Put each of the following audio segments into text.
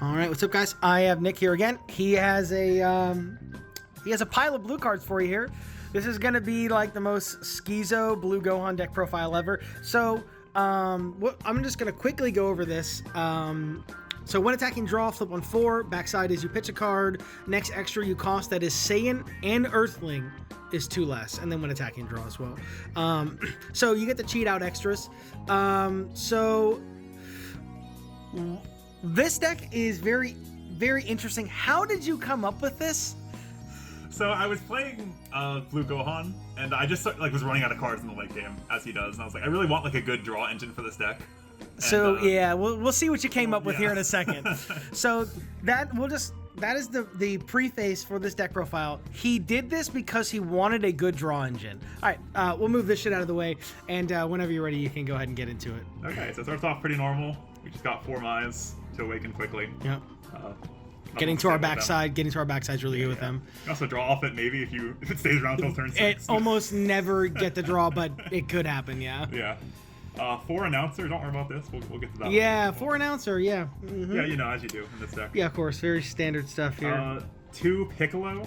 All right, what's up, guys? I have Nick here again. He has a pile of blue cards for you here. This is gonna be like the most schizo blue Gohan deck profile ever. So, I'm just gonna quickly go over this. So when attacking draw, flip on 4. Backside is you pitch a card. Next extra you cost that is Saiyan and Earthling is 2 less, and then when attacking draw as well. So you get the cheat out extras. So this deck is very, very interesting. How did you come up with this? So I was playing Blue Gohan, and I just was running out of cards in the late game, as he does, and I was like, I really want like a good draw engine for this deck. And, so yeah, we'll see what you came up with here in a second. So that is the preface for this deck profile. He did this because he wanted a good draw engine. All right, we'll move this shit out of the way, and whenever you're ready, you can go ahead and get into it. Okay, so it starts off pretty normal. We just got 4 Mai's to awaken quickly. Yep. Getting to our backside is really good with them. You can also draw off it maybe if it stays around until turn 6. It almost never get the draw, but it could happen, yeah. Yeah. 4 announcer, don't worry about this. We'll get to that. Yeah, 4 announcer, yeah. Mm-hmm. Yeah, you know, as you do in this deck. Yeah, of course, very standard stuff here. 2 Piccolo.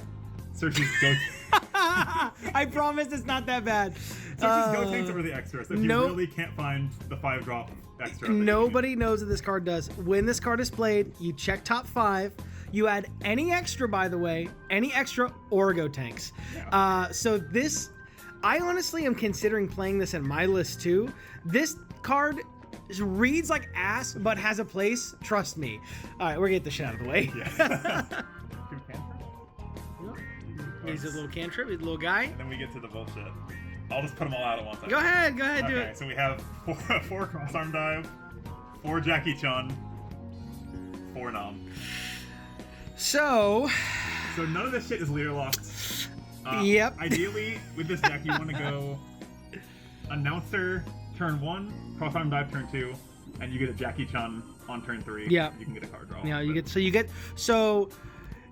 Searches Go. I promise it's not that bad. Searches Go tanks over the extra, so if you really can't find the 5 drop extra. Nobody knows what this card does. When this card is played, you check top 5. You add any extra, by the way, any extra or Go tanks. Yeah. So this, I honestly am considering playing this in my list too. This card reads like ass, but has a place. Trust me. All right, we're gonna get the shit out of the way. Yeah. He's a little cantrip, he's a little guy. And then we get to the bullshit. I'll just put them all out at once. Go ahead, do it. Okay, so we have 4 cross arm dive, 4 Jackie Chun, 4 Nam. So none of this shit is leader locked. Yep. Ideally, with this deck, you want to go announcer turn 1, cross arm dive turn 2, and you get a Jackie Chun on turn 3. Yeah. You can get a card draw. Yeah,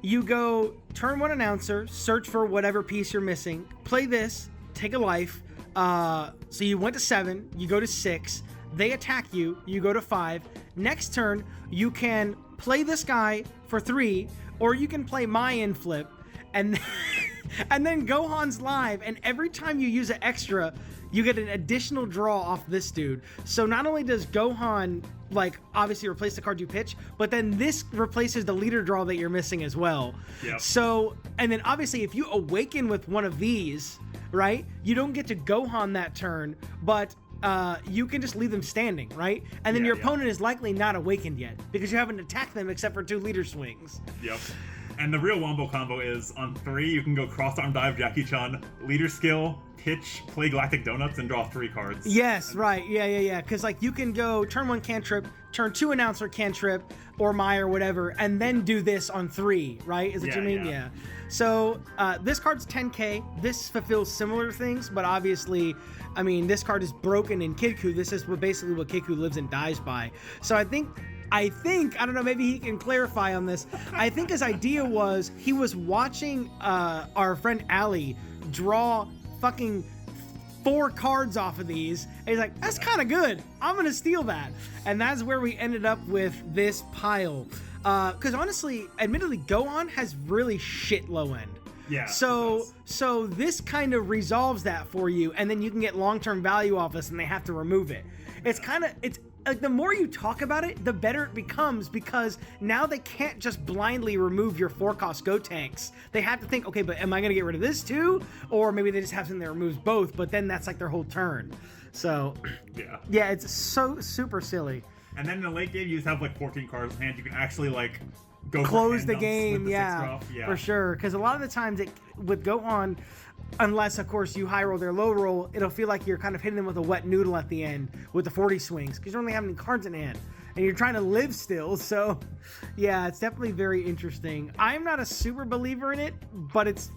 you go turn 1 announcer, search for whatever piece you're missing, play this, take a life. So you went to 7, you go to 6, they attack you, you go to 5. Next turn, you can play this guy for 3, or you can play Mayan flip, and then Gohan's live, and every time you use an extra, you get an additional draw off this dude. So not only does Gohan, obviously replace the card you pitch, but then this replaces the leader draw that you're missing as well. Yep. So, and then obviously if you awaken with one of these, right, you don't get to Gohan that turn, but you can just leave them standing, right? And then your opponent is likely not awakened yet, because you haven't attacked them except for 2 leader swings. Yep. And the real wombo combo is on 3, you can go cross arm dive Jackie Chun, leader skill, pitch, play Galactic Donuts, and draw 3 cards. Yes, right. Yeah. Because you can go turn 1 cantrip, turn 2 announcer cantrip, or Mai or whatever, and then do this on 3, right? Is that what you mean? Yeah. So this card's 10k. This fulfills similar things, but obviously, I mean, this card is broken in Kidku. This is basically what Kidku lives and dies by. So I think, I don't know, maybe he can clarify on this. I think his idea was he was watching our friend Ali draw fucking 4 cards off of these, and he's like, that's kind of good, I'm gonna steal that. And that's where we ended up with this pile. Because honestly, admittedly, Gohan has really shit low end. Yeah. So this kind of resolves that for you, and then you can get long-term value off this, and they have to remove it. It's like the more you talk about it, the better it becomes, because now they can't just blindly remove your 4-cost Go tanks. They have to think, okay, but am I going to get rid of this too? Or maybe they just have something that removes both, but then that's like their whole turn. So, yeah, it's so super silly. And then in the late game, you just have 14 cards in hand. You can actually go close the game, for sure. Because a lot of the times with Gohan, unless of course you high roll their low roll, it'll feel like you're kind of hitting them with a wet noodle at the end with the 40 swings, because you don't really have any cards in hand and you're trying to live still. So yeah, it's definitely very interesting. I'm not a super believer in it, but it's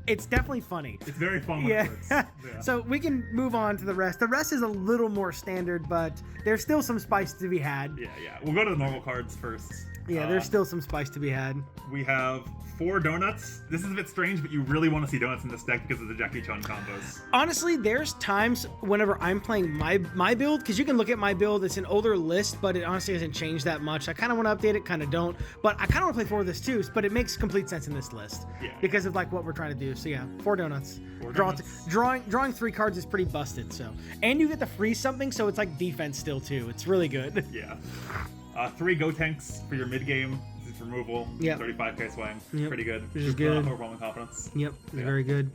definitely funny. It's very fun when it works. Yeah. So we can move on to the rest. The rest is a little more standard, but there's still some spice to be had. Yeah. We'll go to the normal cards first. Yeah, there's still some spice to be had. We have 4 donuts. This is a bit strange, but you really want to see donuts in this deck because of the Jackie Chun combos. Honestly, there's times whenever I'm playing my build, because you can look at my build, it's an older list, but it honestly hasn't changed that much. I kind of want to update it, kind of don't, but I kind of want to play 4 of this too, but it makes complete sense in this list. Yeah. Because of like what we're trying to do. So yeah, 4 donuts. 4 donuts. Drawing 3 cards is pretty busted, so. And you get to freeze something, so it's like defense still too. It's really good. Yeah. 3 Go Tanks for your mid game. This is removal. Yep. 35k swing. Yep. Pretty good. Which is good. Overwhelming confidence. Yep, it's very good.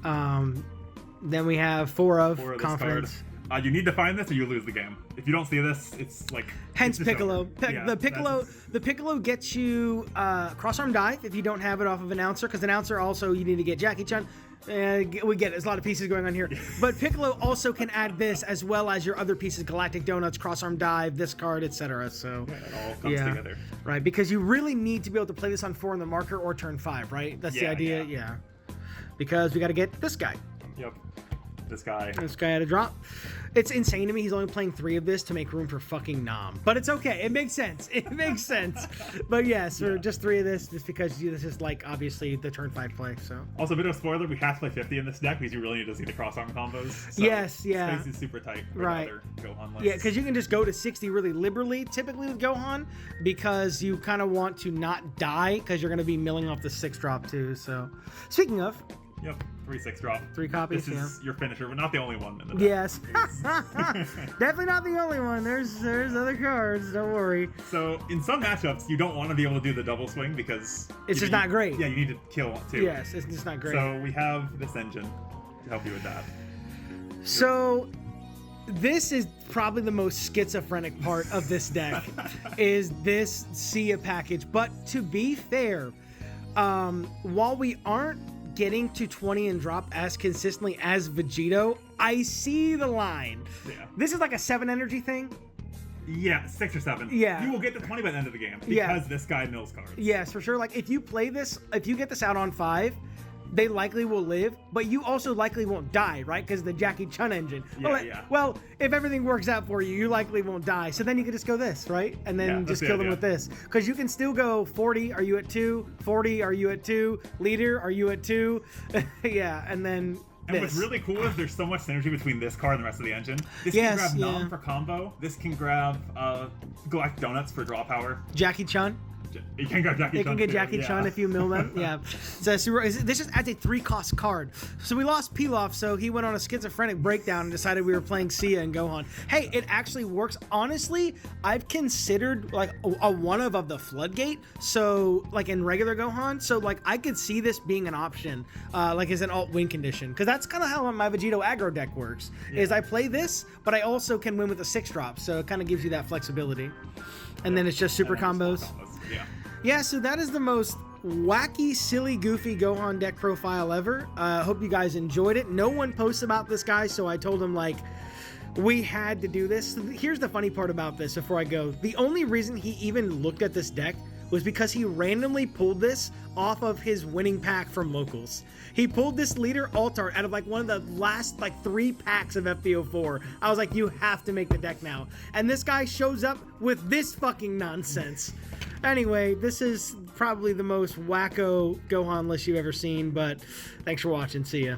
Then we have 4 of confidence. Card. You need to find this or you lose the game. If you don't see this, it's like hence it's just Piccolo. over. The Piccolo gets you cross-arm dive if you don't have it off of announcer, because announcer also you need to get Jackie Chun. We get it. There's a lot of pieces going on here. But Piccolo also can add this as well as your other pieces, Galactic Donuts, cross-arm dive, this card, etc. So yeah, it all comes together. Right, because you really need to be able to play this on 4 in the marker or turn 5, right? That's the idea, yeah. Because we got to get this guy. Yep. This guy had a drop. It's insane to me. He's only playing 3 of this to make room for fucking Nom. But it's okay. It makes sense. It makes sense. But yes, for just 3 of this, just because this is like obviously the turn 5 play. So also a bit of a spoiler, we have to play 50 in this deck because you really need to see the cross arm combos. So yes, yeah. Space is super tight. Right. Other Gohan lists. Yeah, because you can just go to 60 really liberally, typically with Gohan, because you kind of want to not die because you're going to be milling off the 6-drop too. So speaking of. Yep, 3/6 drop. 3 copies. This is your finisher, but not the only one in the deck. Yes, definitely not the only one. There's other cards. Don't worry. So in some matchups, you don't want to be able to do the double swing because it's just not great. Yeah, you need to kill one too. Yes, it's just not great. So we have this engine to help you with that. So this is probably the most schizophrenic part of this deck, is this Sia package. But to be fair, while we aren't getting to 20 and drop as consistently as Vegito, I see the line. Yeah. This is like a 7 energy thing. Yeah, 6 or 7. Yeah. You will get to 20 by the end of the game because this guy mills cards. Yes, for sure. Like if you play this, if you get this out on 5, they likely will live, but you also likely won't die, right? Because the Jackie Chun engine. Well, if everything works out for you, you likely won't die. So then you can just go this, right? And then just kill them with this. Because you can still go 40, are you at 2? 40, are you at 2? Leader, are you at 2? Yeah, and then And what's really cool is there's so much synergy between this card and the rest of the engine. This can grab Nom for combo. This can grab Galactic Donuts for draw power. Jackie Chun. You can get Jackie Chun. They can get Jackie Chun if you mill them. Yeah. So this just adds a 3-cost card. So we lost Pilaf, so he went on a schizophrenic breakdown and decided we were playing Sia and Gohan. Hey, it actually works. Honestly, I've considered like a one of the Floodgate. So like in regular Gohan. So like I could see this being an option, like as an alt win condition, because that's kind of how my Vegito aggro deck works. Is I play this, but I also can win with a 6-drop. So it kind of gives you that flexibility. And then it's just super combos. Yeah, so that is the most wacky, silly, goofy Gohan deck profile ever. Hope you guys enjoyed it. No one posts about this guy, so I told him, like, we had to do this. Here's the funny part about this before I go. The only reason he even looked at this deck was because he randomly pulled this off of his winning pack from locals. He pulled this leader Altart out of like one of the last like 3 packs of FPO4. I was like, you have to make the deck now. And this guy shows up with this fucking nonsense. Anyway, this is probably the most wacko Gohan list you've ever seen, but thanks for watching. See ya.